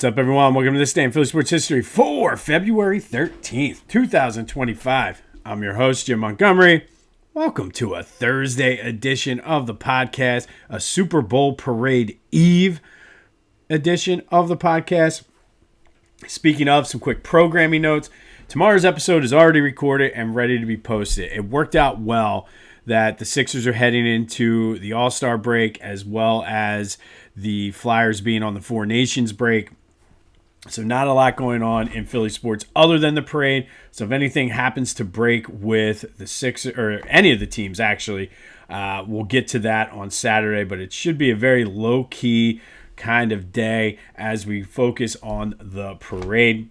What's up, everyone? Welcome to this day in Philly sports history for February 13th, 2025. I'm your host, Jim Montgomery. Welcome to a Thursday edition of the podcast, a Super Bowl Parade Eve edition of the podcast. Speaking of, some quick programming notes. Tomorrow's episode is already recorded and ready to be posted. It worked out well that the Sixers are heading into the All-Star break as well as the Flyers being on the Four Nations break. So not a lot going on in Philly sports other than the parade. So if anything happens to break with the Sixers, or any of the teams actually, we'll get to that on Saturday. But it should be a very low-key kind of day as we focus on the parade.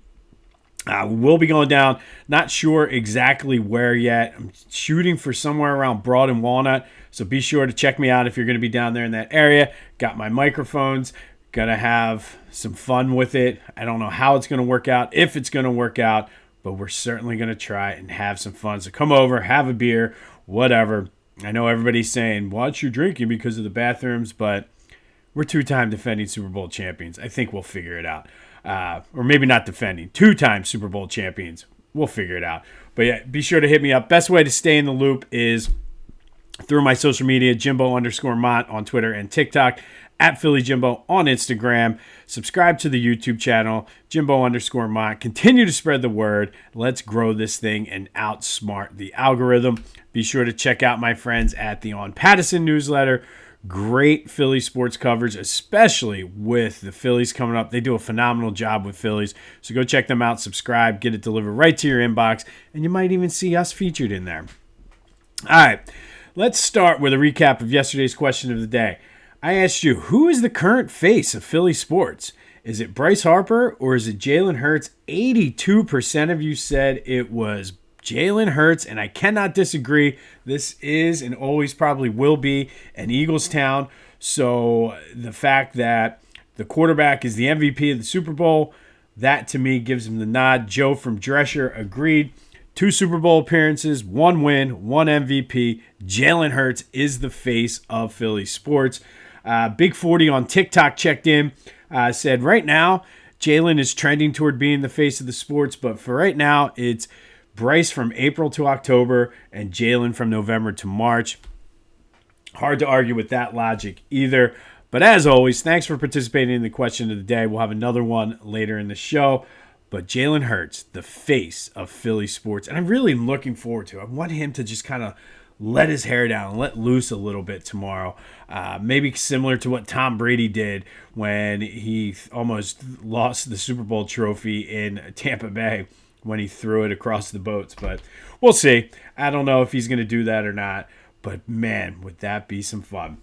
We'll be going down, not sure exactly where yet. I'm shooting for somewhere around Broad and Walnut, so be sure to check me out if you're going to be down there in that area. Got my microphones, gonna have some fun with it. I don't know how it's going to work out, if it's going to work out, but we're certainly going to try and have some fun. So come over, have a beer, whatever. I know everybody's saying, watch your drinking because of the bathrooms, but we're two-time defending Super Bowl champions. I think we'll figure it out. Or maybe not defending, two-time Super Bowl champions. We'll figure it out. But yeah, be sure to hit me up. Best way to stay in the loop is through my social media, Jimbo_Mont on Twitter and TikTok, at Philly Jimbo on Instagram. Subscribe to the YouTube channel, Jimbo_Mont. Continue to spread the word. Let's grow this thing and outsmart the algorithm. Be sure to check out my friends at the On Pattison newsletter. Great Philly sports coverage, especially with the Phillies coming up. They do a phenomenal job with Phillies. So go check them out, subscribe, get it delivered right to your inbox, and you might even see us featured in there. All right, let's start with a recap of yesterday's question of the day. I asked you, who is the current face of Philly sports? Is it Bryce Harper or is it Jalen Hurts? 82% of you said it was Jalen Hurts, and I cannot disagree. This is and always probably will be an Eagles town. So the fact that the quarterback is the MVP of the Super Bowl, that to me gives him the nod. Joe from Drescher agreed. 2 Super Bowl appearances, 1 win, 1 MVP. Jalen Hurts is the face of Philly sports. Big 40 on TikTok checked in, said right now Jalen is trending toward being the face of the sports, but for right now it's Bryce from April to October and Jalen from November to March. Hard to argue with that logic either. But as always, thanks for participating in the question of the day. We'll have another one later in the show. But Jalen Hurts, the face of Philly sports, and I'm really looking forward to it. I want him to just kind of let his hair down, let loose a little bit tomorrow. Maybe similar to what Tom Brady did when he almost lost the Super Bowl trophy in Tampa Bay, when he threw it across the boats. But we'll see. I don't know if he's going to do that or not. But, man, would that be some fun.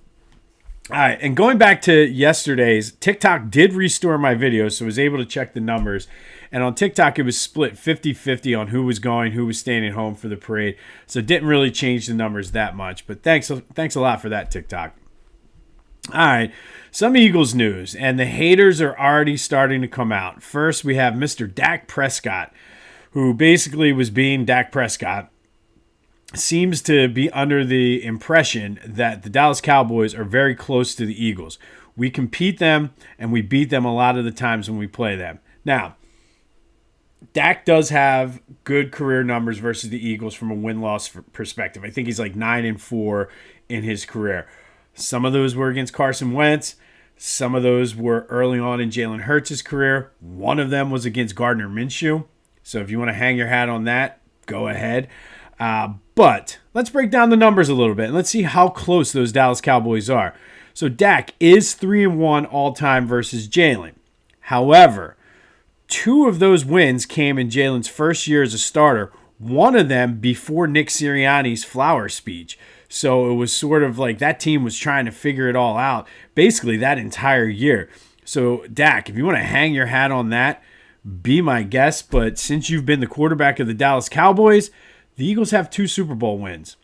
All right, and going back to yesterday's, TikTok did restore my videos, so I was able to check the numbers. And on TikTok, it was split 50-50 on who was going, who was staying at home for the parade. So it didn't really change the numbers that much. But thanks a lot for that, TikTok. All right, some Eagles news, and the haters are already starting to come out. First, we have Mr. Dak Prescott, who basically was being Dak Prescott, seems to be under the impression that the Dallas Cowboys are very close to the Eagles. We compete them, and we beat them a lot of the times when we play them. Now, Dak does have good career numbers versus the Eagles from a win-loss perspective. I think he's like 9-4 in his career. Some of those were against Carson Wentz. Some of those were early on in Jalen Hurts' career. One of them was against Gardner Minshew. So if you want to hang your hat on that, go ahead. But let's break down the numbers a little bit, and let's see how close those Dallas Cowboys are. So Dak is 3-1 all-time versus Jalen. However, 2 of those wins came in Jalen's first year as a starter, one of them before Nick Sirianni's flower speech. So it was sort of like that team was trying to figure it all out basically that entire year. So Dak, if you want to hang your hat on that, be my guest, but since you've been the quarterback of the Dallas Cowboys, the Eagles have 2 Super Bowl wins.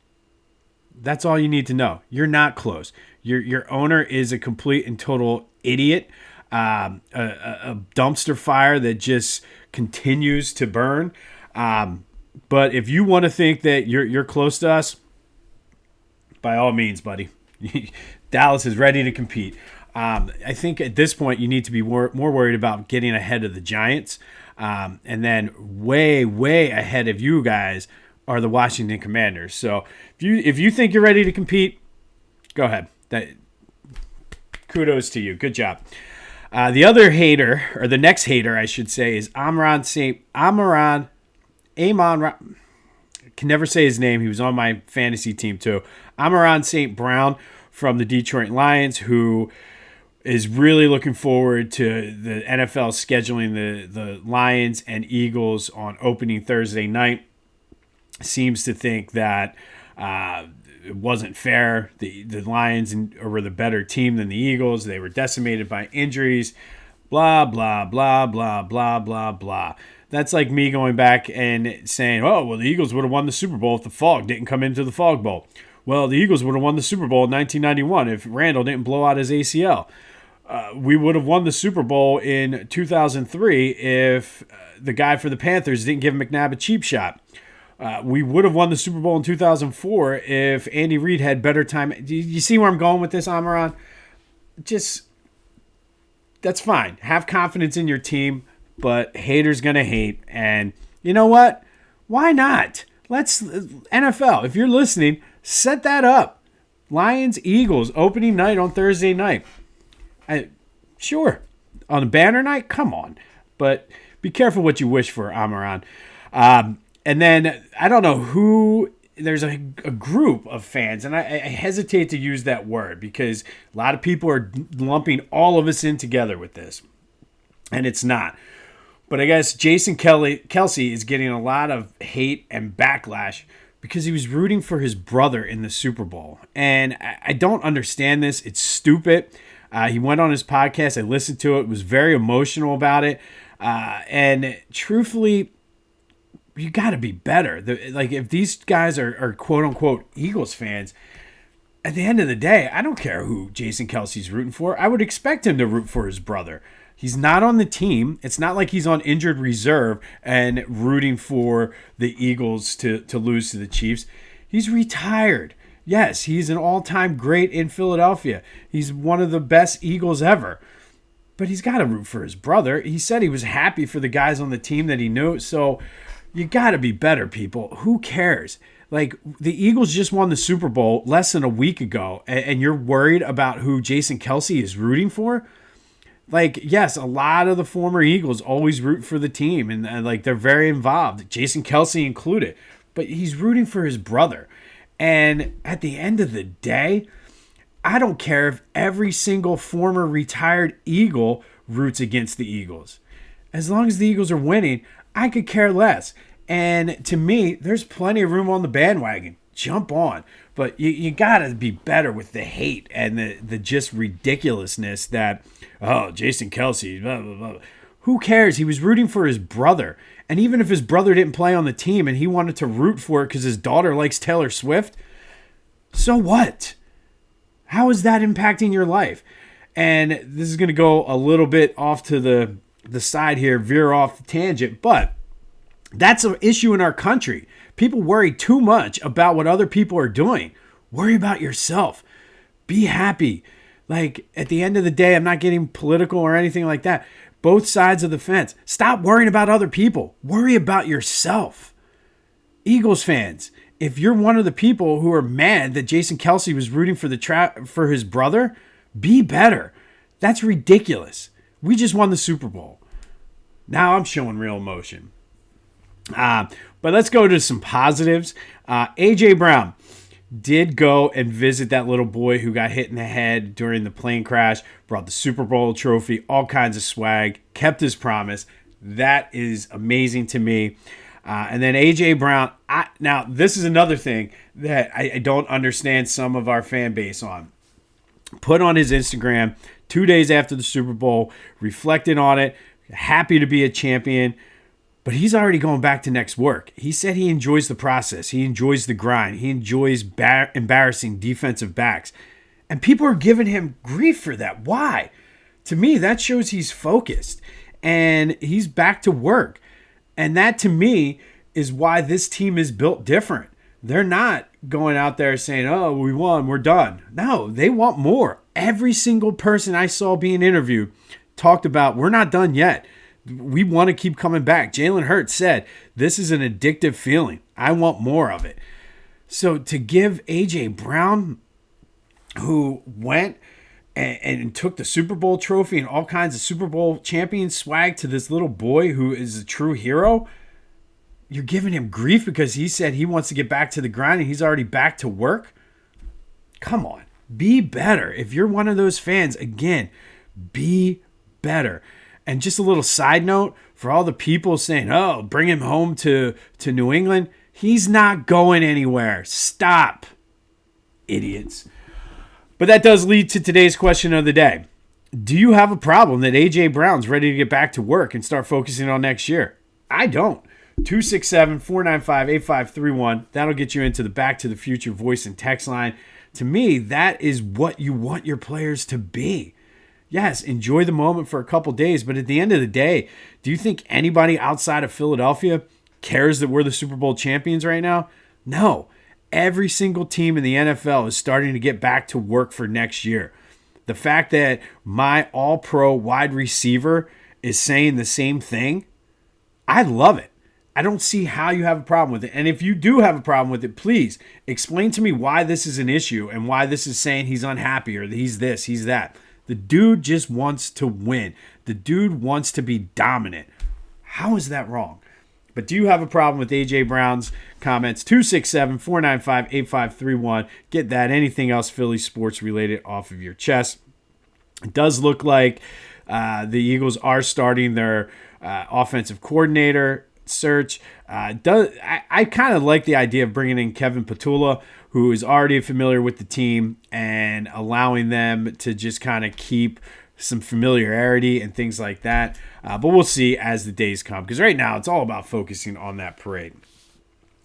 That's all you need to know. You're not close. Your owner is a complete and total idiot, a dumpster fire that just continues to burn. But if you want to think that you're close to us, by all means, buddy. Dallas is ready to compete. I think at this point you need to be more worried about getting ahead of the Giants. And then way ahead of you guys are the Washington Commanders. So if you think you're ready to compete, go ahead. Kudos to you. Good job. The other hater, or the next hater, I should say, is Amon-Ra. Can never say his name. He was on my fantasy team too. Amon-Ra St. Brown from the Detroit Lions, who is really looking forward to the NFL scheduling the Lions and Eagles on opening Thursday night. Seems to think that it wasn't fair. The Lions were the better team than the Eagles. They were decimated by injuries. Blah, blah, blah, blah, blah, blah, blah. That's like me going back and saying, oh, well, the Eagles would have won the Super Bowl if the fog didn't come into the Fog Bowl. Well, the Eagles would have won the Super Bowl in 1991 if Randall didn't blow out his ACL. We would have won the Super Bowl in 2003 if the guy for the Panthers didn't give McNabb a cheap shot. We would have won the Super Bowl in 2004 if Andy Reid had better time. Do you see where I'm going with this, Amon-Ra? That's fine. Have confidence in your team, but haters going to hate. And you know what? Why not? NFL, if you're listening, set that up. Lions, Eagles, opening night on Thursday night. Sure. On a banner night? Come on. But be careful what you wish for, Amon-Ra. And then, I don't know who, there's a group of fans, and I hesitate to use that word because a lot of people are lumping all of us in together with this, and it's not. But I guess Jason Kelce is getting a lot of hate and backlash because he was rooting for his brother in the Super Bowl. And I don't understand this. It's stupid. He went on his podcast. I listened to it. Was very emotional about it. And truthfully, you got to be better. If these guys are quote-unquote Eagles fans, at the end of the day, I don't care who Jason Kelce's rooting for. I would expect him to root for his brother. He's not on the team. It's not like he's on injured reserve and rooting for the Eagles to lose to the Chiefs. He's retired. Yes, he's an all-time great in Philadelphia. He's one of the best Eagles ever. But he's got to root for his brother. He said he was happy for the guys on the team that he knew. So you got to be better, people. Who cares? Like, the Eagles just won the Super Bowl less than a week ago, and you're worried about who Jason Kelce is rooting for? Like, yes, a lot of the former Eagles always root for the team, and they're very involved, Jason Kelce included. But he's rooting for his brother. And at the end of the day, I don't care if every single former retired Eagle roots against the Eagles. As long as the Eagles are winning, I could care less. And to me, there's plenty of room on the bandwagon. Jump on. But you got to be better with the hate and the just ridiculousness that, oh, Jason Kelce, blah, blah, blah. Who cares? He was rooting for his brother. And even if his brother didn't play on the team and he wanted to root for it because his daughter likes Taylor Swift, so what? How is that impacting your life? And this is going to go a little bit off to the side here, veer off the tangent, but that's an issue in our country. People worry too much about what other people are doing. Worry about yourself. Be happy. Like, at the end of the day, I'm not getting political or anything like that. Both sides of the fence. Stop worrying about other people. Worry about yourself. Eagles fans, if you're one of the people who are mad that Jason Kelce was rooting for his brother, be better. That's ridiculous. We just won the Super Bowl. Now I'm showing real emotion. But let's go to some positives. A.J. Brown did go and visit that little boy who got hit in the head during the plane crash, brought the Super Bowl trophy, all kinds of swag, kept his promise. That is amazing to me. And then A.J. Brown, now this is another thing that I don't understand some of our fan base on. Put on his Instagram 2 days after the Super Bowl, reflected on it, happy to be a champion. But he's already going back to next work. He said he enjoys the process. He enjoys the grind. He enjoys embarrassing defensive backs. And people are giving him grief for that. Why? To me, that shows he's focused. And he's back to work. And that, to me, is why this team is built different. They're not going out there saying, oh, we won, we're done. No, they want more. Every single person I saw being interviewed talked about, we're not done yet. We want to keep coming back. Jalen Hurts said, this is an addictive feeling. I want more of it. So to give A.J. Brown, who went and took the Super Bowl trophy and all kinds of Super Bowl champion swag to this little boy who is a true hero, you're giving him grief because he said he wants to get back to the grind and he's already back to work? Come on. Be better. If you're one of those fans, again, be better. And just a little side note for all the people saying, oh, bring him home to New England. He's not going anywhere. Stop, idiots. But that does lead to today's question of the day. Do you have a problem that A.J. Brown's ready to get back to work and start focusing on next year? I don't. 267-495-8531. That'll get you into the Back to the Future voice and text line. To me, that is what you want your players to be. Yes, enjoy the moment for a couple days, but at the end of the day, do you think anybody outside of Philadelphia cares that we're the Super Bowl champions right now? No. Every single team in the NFL is starting to get back to work for next year. The fact that my all-pro wide receiver is saying the same thing, I love it. I don't see how you have a problem with it. And if you do have a problem with it, please explain to me why this is an issue and why this is saying he's unhappy or he's this, he's that. The dude just wants to win. The dude wants to be dominant. How is that wrong? But do you have a problem with A.J. Brown's comments? 267-495-8531. Get that. Anything else Philly sports related off of your chest. It does look like the Eagles are starting their offensive coordinator search. I kind of like the idea of bringing in Kevin Patula, who is already familiar with the team, and allowing them to just kind of keep some familiarity and things like that. But we'll see as the days come, because right now it's all about focusing on that parade.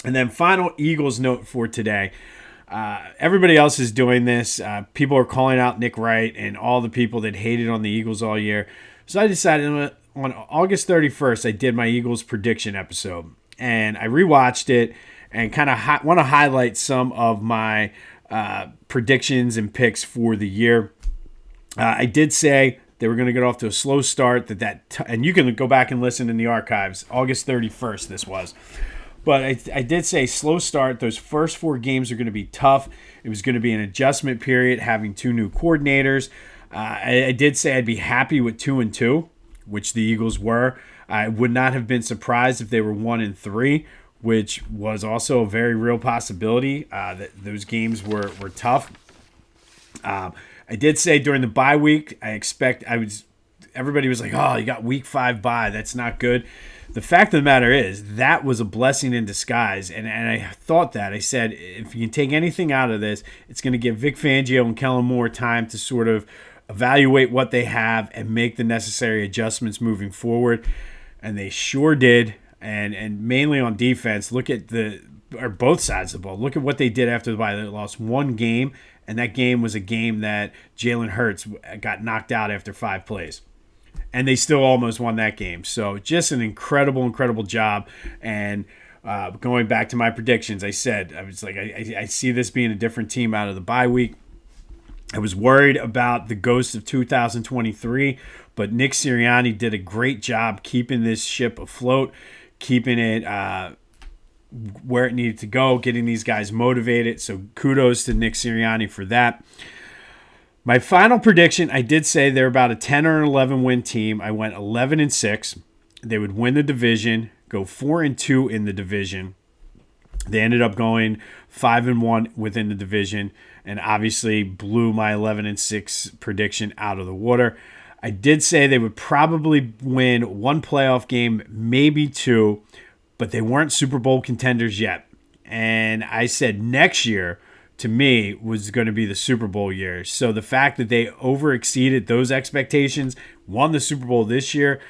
And then final Eagles note for today. Everybody else is doing this. People are calling out Nick Wright and all the people that hated on the Eagles all year. So I decided on August 31st, I did my Eagles prediction episode. And I rewatched it and kind of want to highlight some of my predictions and picks for the year. I did say they were going to get off to a slow start. And you can go back and listen in the archives. August 31st, this was. But I did say slow start. Those first 4 games are going to be tough. It was going to be an adjustment period, having 2 new coordinators. I did say I'd be happy with 2-2, which the Eagles were. I would not have been surprised if they were 1-3, which was also a very real possibility. That those games were tough. I did say during the bye week, everybody was like, oh, you got week 5 bye. That's not good. The fact of the matter is that was a blessing in disguise. And I thought that. I said, if you can take anything out of this, it's going to give Vic Fangio and Kellen Moore time to sort of evaluate what they have and make the necessary adjustments moving forward. And they sure did. And mainly on defense, look at both sides of the ball. Look at what they did after the bye. They lost 1 game. And that game was a game that Jalen Hurts got knocked out after 5 plays. And they still almost won that game. So just an incredible, incredible job. And going back to my predictions, I said, I was like, I see this being a different team out of the bye week. I was worried about the ghost of 2023, but Nick Sirianni did a great job keeping this ship afloat, keeping it where it needed to go, getting these guys motivated. So kudos to Nick Sirianni for that. My final prediction, I did say they're about a 10 or 11 win team. I went 11-6. They would win the division, go 4-2 in the division. They ended up going 5-1 within the division, and obviously blew my 11-6 prediction out of the water. I did say they would probably win 1 playoff game, maybe 2, but they weren't Super Bowl contenders yet. And I said next year, to me, was going to be the Super Bowl year. So the fact that they overexceeded those expectations, won the Super Bowl this year,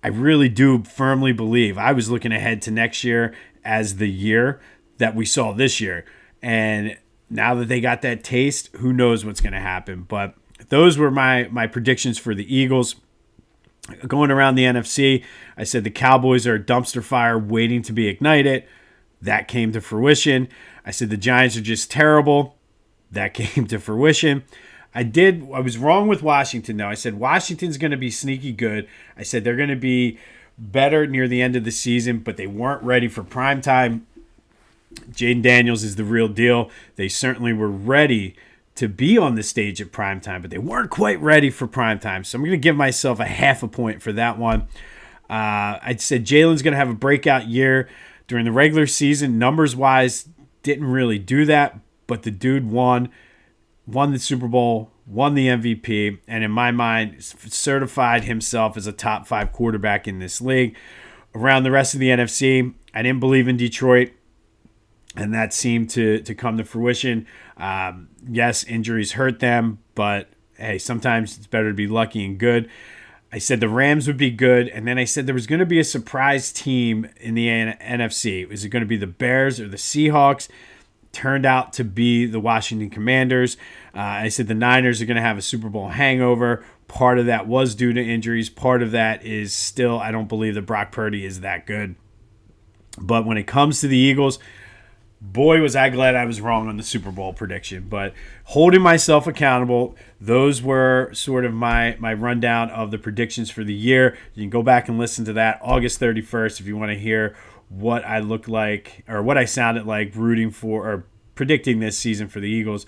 I really do firmly believe. I was looking ahead to next year as the year that we saw this year. And now that they got that taste, who knows what's going to happen. But those were my predictions for the Eagles. Going around the NFC, I said the Cowboys are a dumpster fire waiting to be ignited. That came to fruition. I said the Giants are just terrible. That came to fruition. I was wrong with Washington, though. I said Washington's going to be sneaky good. I said they're going to be better near the end of the season, but they weren't ready for prime time. Jaden Daniels is the real deal. They certainly were ready to be on the stage at prime time, but they weren't quite ready for prime time. So I'm going to give myself a half a point for that one. I said Jalen's going to have a breakout year during the regular season. Numbers-wise, didn't really do that, but the dude won the Super Bowl, won the MVP, and in my mind, certified himself as a top 5 quarterback in this league. Around the rest of the NFC, I didn't believe in Detroit, and that seemed to come to fruition. Yes, injuries hurt them, but hey, sometimes it's better to be lucky and good. I said the Rams would be good, and then I said there was going to be a surprise team in the NFC. Was it going to be the Bears or the Seahawks? Turned out to be the Washington Commanders. I said the Niners are going to have a Super Bowl hangover. Part of that was due to injuries. Part of that is still, I don't believe that Brock Purdy is that good. But when it comes to the Eagles, boy, was I glad I was wrong on the Super Bowl prediction. But holding myself accountable, those were sort of my rundown of the predictions for the year. You can go back and listen to that August 31st if you want to hear what I look like or what I sounded like rooting for or predicting this season for the Eagles.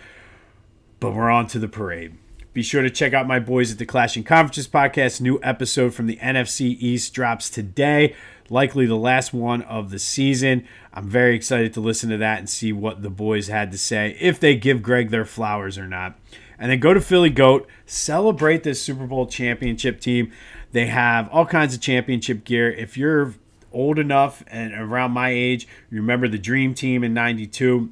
But we're on to the parade. Be sure to check out my boys at the Clashing Conferences podcast. New episode from the NFC East drops today, likely the last one of the season. I'm very excited to listen to that and see what the boys had to say, if they give Greg their flowers or not. And then go to Philly Goat, celebrate this Super Bowl championship team. They have all kinds of championship gear. If you're old enough and around my age, you remember the Dream Team in '92.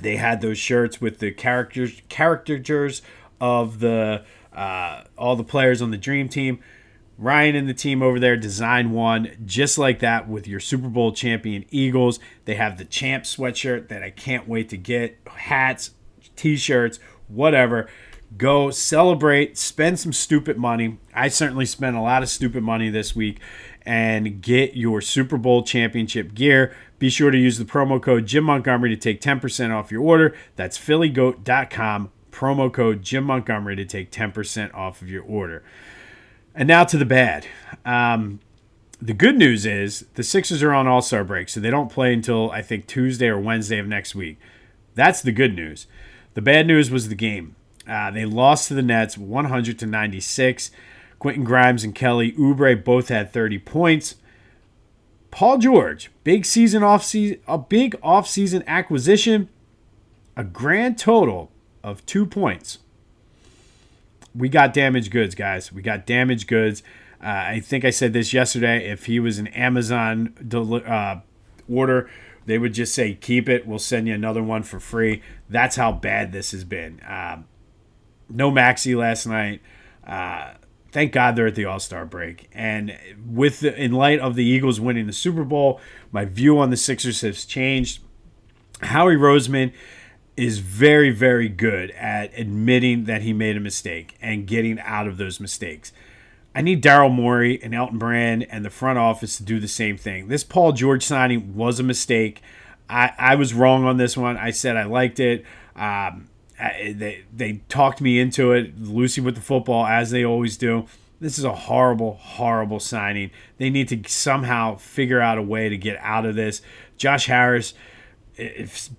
They had those shirts with the caricatures of the all the players on the Dream Team. Ryan and the team over there designed one just like that with your Super Bowl champion Eagles. They have the champ sweatshirt that I can't wait to get. Hats, t-shirts, whatever. Go celebrate, spend some stupid money. I certainly spent a lot of stupid money this week, and get your Super Bowl championship gear. Be sure to use the promo code Jim Montgomery to take 10% off your order. That's phillygoat.com, promo code Jim Montgomery to take 10% off of your order. And now to the bad. The good news is the Sixers are on All-Star break, so they don't play until, I think, Tuesday or Wednesday of next week. That's the good news. The bad news was the game. They lost to the Nets 100-96. Quentin Grimes and Kelly Oubre both had 30 points. Paul George, big off-season acquisition, a grand total of 2 points. We got damaged goods, guys. We got damaged goods. I think I said this yesterday. If he was an Amazon order, they would just say, keep it. We'll send you another one for free. That's how bad this has been. No Maxey last night. Thank God they're at the All-Star break. And in light of the Eagles winning the Super Bowl, my view on the Sixers has changed. Howie Roseman is very, very good at admitting that he made a mistake and getting out of those mistakes. I need Daryl Morey and Elton Brand and the front office to do the same thing. This Paul George signing was a mistake. I was wrong on this one. I said I liked it. They talked me into it, Lucy with the football, as they always do. This is a horrible, horrible signing. They need to somehow figure out a way to get out of this. Josh Harris,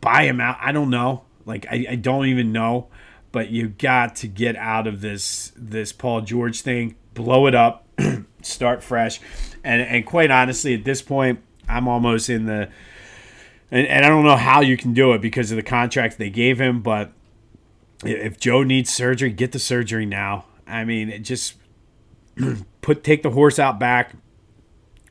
buy him out. I don't know. I don't even know. But you got to get out of this Paul George thing. Blow it up. Start fresh. And quite honestly, at this point, I'm almost in the... And I don't know how you can do it because of the contract they gave him, but if Joe needs surgery, get the surgery now. I mean, just take the horse out back,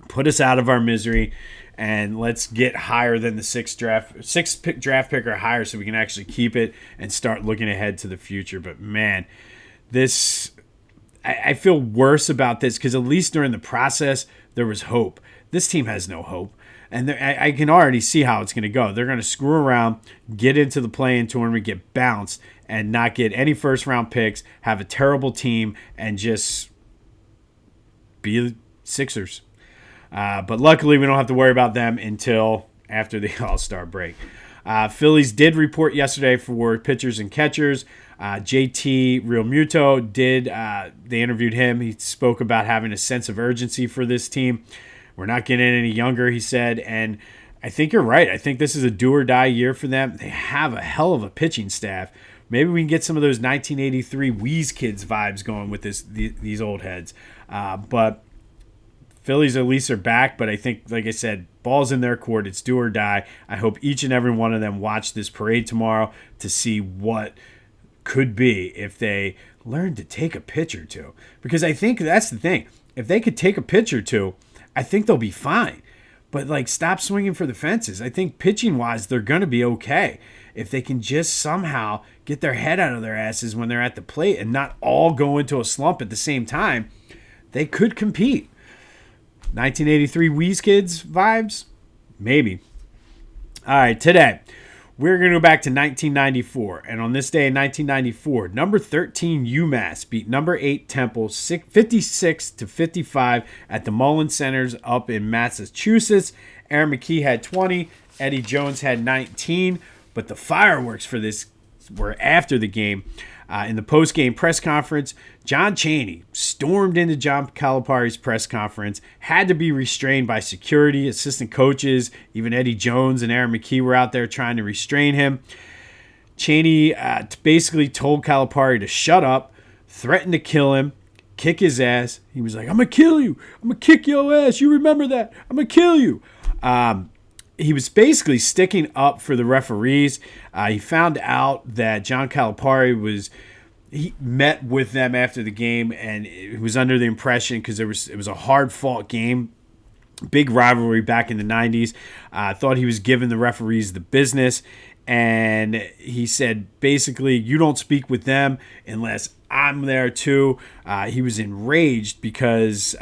put us out of our misery, and let's get higher than the sixth draft pick or higher so we can actually keep it and start looking ahead to the future. But man, I feel worse about this because at least during the process, there was hope. This team has no hope. And I can already see how it's going to go. They're going to screw around, get into the play-in tournament, get bounced, and not get any first-round picks, have a terrible team, and just be the Sixers. But luckily, we don't have to worry about them until after the All-Star break. Phillies did report yesterday for pitchers and catchers. JT Realmuto they interviewed him. He spoke about having a sense of urgency for this team. We're not getting any younger, he said, and I think you're right. I think this is a do-or-die year for them. They have a hell of a pitching staff. Maybe we can get some of those 1983 Wheeze Kids vibes going with these old heads. But Phillies at least are back, but I think, like I said, ball's in their court. It's do or die. I hope each and every one of them watch this parade tomorrow to see what could be if they learn to take a pitch or two. Because I think that's the thing. If they could take a pitch or two, I think they'll be fine. But, stop swinging for the fences. I think pitching-wise, they're going to be okay. If they can just somehow get their head out of their asses when they're at the plate and not all go into a slump at the same time, they could compete. 1983 Wheeze Kids vibes? Maybe. All right, today we're going to go back to 1994. And on this day in 1994, number 13 UMass beat number 8 Temple 56-55 at the Mullen Centers up in Massachusetts. Aaron McKee had 20. Eddie Jones had 19. But the fireworks for this were after the game. In the post-game press conference, John Chaney stormed into John Calipari's press conference, had to be restrained by security, assistant coaches, even Eddie Jones and Aaron McKee were out there trying to restrain him. Chaney basically told Calipari to shut up, threatened to kill him, kick his ass. He was like, "I'm going to kill you. I'm going to kick your ass. You remember that. I'm going to kill you." He was basically sticking up for the referees. He found out that John Calipari he met with them after the game, and he was under the impression, because it was a hard-fought game, big rivalry back in the 90s. Thought he was giving the referees the business, and he said, basically, you don't speak with them unless I'm there too. He was enraged because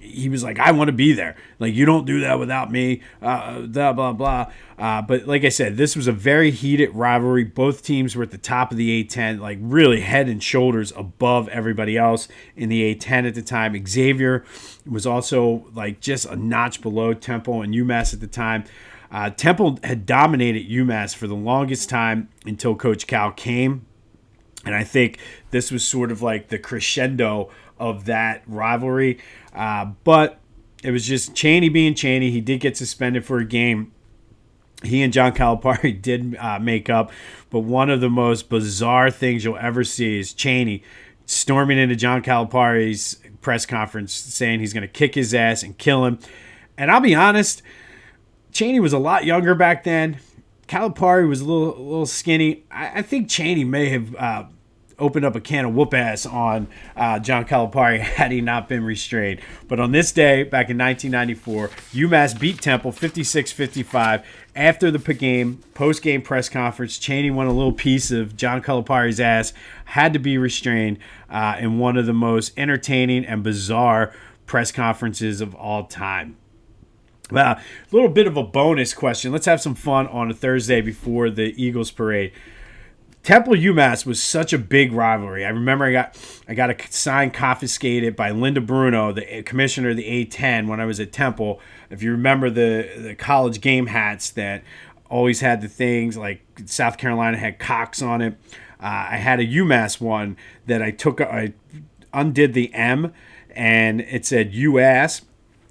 he was like, I want to be there. You don't do that without me, blah, blah, blah. But like I said, this was a very heated rivalry. Both teams were at the top of the A10, really head and shoulders above everybody else in the A10 at the time. Xavier was also just a notch below Temple and UMass at the time. Temple had dominated UMass for the longest time until Coach Cal came. And I think this was sort of the crescendo of that rivalry. But it was just Chaney being Chaney. He did get suspended for a game. He and John Calipari did make up. But one of the most bizarre things you'll ever see is Chaney storming into John Calipari's press conference saying he's going to kick his ass and kill him. And I'll be honest, Chaney was a lot younger back then. Calipari was a little skinny. I think Chaney may have opened up a can of whoop ass on John Calipari had he not been restrained. But on this day, back in 1994, UMass beat Temple 56-55. After the post-game press conference, Chaney won a little piece of John Calipari's ass, had to be restrained in one of the most entertaining and bizarre press conferences of all time. A little bit of a bonus question. Let's have some fun on a Thursday before the Eagles parade. Temple UMass was such a big rivalry. I remember I got a sign confiscated by Linda Bruno, the commissioner of the A10, when I was at Temple. If you remember the college game hats that always had the things like South Carolina had Cox on it. I had a UMass one that I undid the M and it said UAss.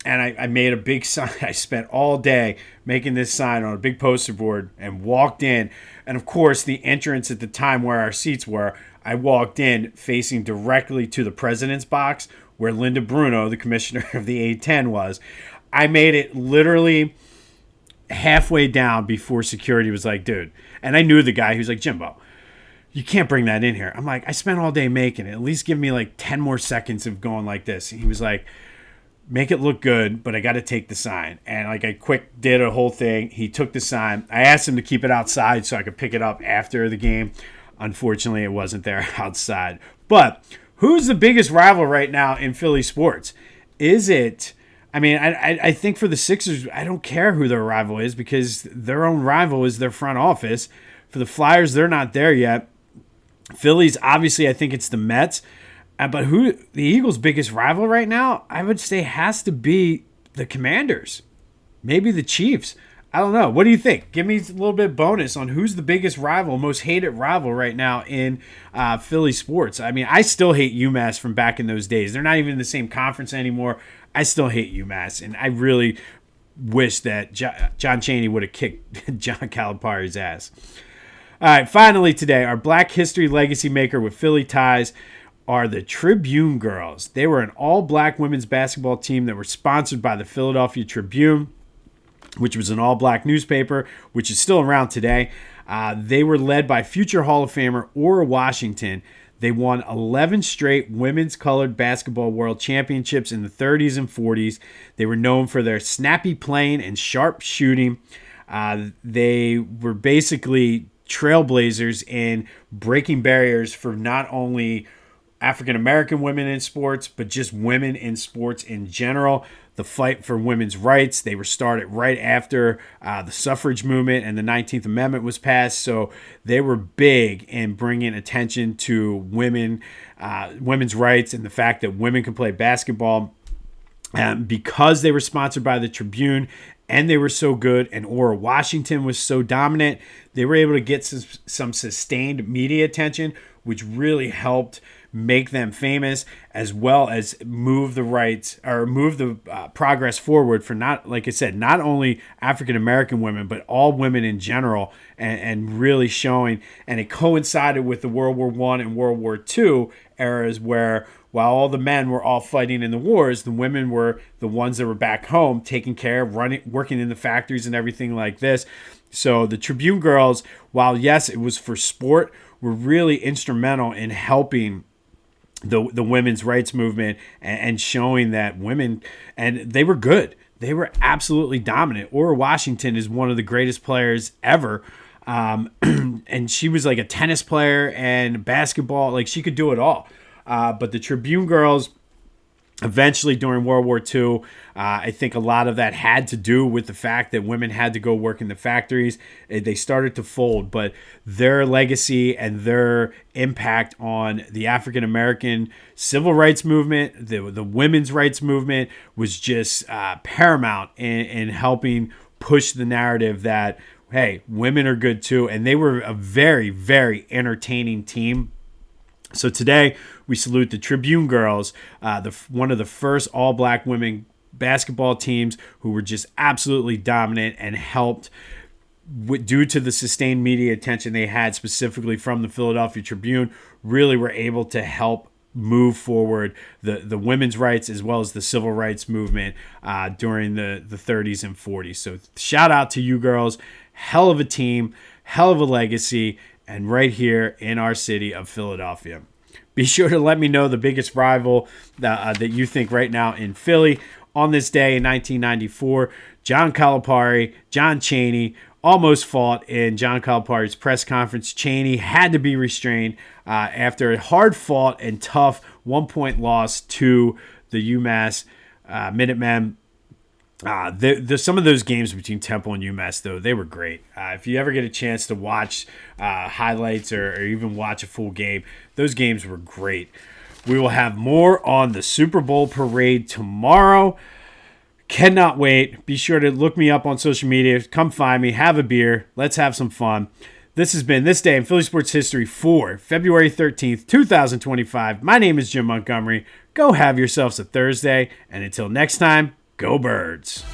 And I made a big sign. I spent all day making this sign on a big poster board and walked in. And, of course, the entrance at the time where our seats were, I walked in facing directly to the president's box where Linda Bruno, the commissioner of the A10, was. I made it literally halfway down before security was like, dude. And I knew the guy. He was like, Jimbo, you can't bring that in here. I'm like, I spent all day making it. At least give me 10 more seconds of going like this. He was like, make it look good, but I got to take the sign. And I quick did a whole thing. He took the sign. I asked him to keep it outside so I could pick it up after the game. Unfortunately, it wasn't there outside. But who's the biggest rival right now in Philly sports? Is it? I think for the Sixers, I don't care who their rival is because their own rival is their front office. For the Flyers, they're not there yet. Phillies, obviously, I think it's the Mets. But who the Eagles' biggest rival right now, I would say, has to be the Commanders. Maybe the Chiefs. I don't know. What do you think? Give me a little bit bonus on who's the biggest rival, most hated rival right now in Philly sports. I mean, I still hate UMass from back in those days. They're not even in the same conference anymore. I still hate UMass, and I really wish that John Chaney would have kicked John Calipari's ass. All right, finally today, our Black History legacy maker with Philly ties are the Tribune girls. They were an all-black women's basketball team that were sponsored by the Philadelphia Tribune, which was an all-black newspaper, which is still around today. They were led by future Hall of Famer Amon-Ra Washington. They won 11 straight women's colored basketball world championships in the 30s and 40s. They were known for their snappy playing and sharp shooting. They were basically trailblazers in breaking barriers for not only African-American women in sports, but just women in sports in general. The fight for women's rights, they were started right after the suffrage movement and the 19th Amendment was passed. So they were big in bringing attention to women's rights and the fact that women can play basketball. Because they were sponsored by the Tribune and they were so good and Amon-Ra Washington was so dominant, they were able to get some sustained media attention, which really helped make them famous, as well as move the progress forward for, not, like I said, not only African American women, but all women in general, and really showing. And it coincided with the World War I and World War II eras, where while all the men were all fighting in the wars, the women were the ones that were back home taking care of working in the factories and everything like this. So the Tribune girls, while yes, it was for sport, were really instrumental in helping the women's rights movement and showing that women, and they were good. They were absolutely dominant. Amon-Ra Washington is one of the greatest players ever. And she was like a tennis player and basketball. Like, she could do it all. But the Tribune girls, eventually during World War II, I think a lot of that had to do with the fact that women had to go work in the factories. They started to fold, but their legacy and their impact on the African American civil rights movement, the women's rights movement, was just paramount in helping push the narrative that, hey, women are good too. And they were a very, very entertaining team. So today we salute the Tribune girls, one of the first all-black women basketball teams who were just absolutely dominant and helped, due to the sustained media attention they had specifically from the Philadelphia Tribune, really were able to help move forward the women's rights as well as the civil rights movement during the 30s and 40s. So shout out to you girls. Hell of a team, hell of a legacy, and right here in our city of Philadelphia. Be sure to let me know the biggest rival that you think right now in Philly. On this day in 1994, John Calipari, John Chaney almost fought in John Calipari's press conference. Chaney had to be restrained after a hard-fought and tough one-point loss to the UMass Minutemen. Some of those games between Temple and UMass, though, they were great. If you ever get a chance to watch highlights or even watch a full game, those games were great. We will have more on the Super Bowl parade tomorrow. Cannot wait. Be sure to look me up on social media. Come find me. Have a beer. Let's have some fun. This has been This Day in Philly Sports History for February 13th, 2025. My name is Jim Montgomery. Go have yourselves a Thursday. And until next time, go Birds.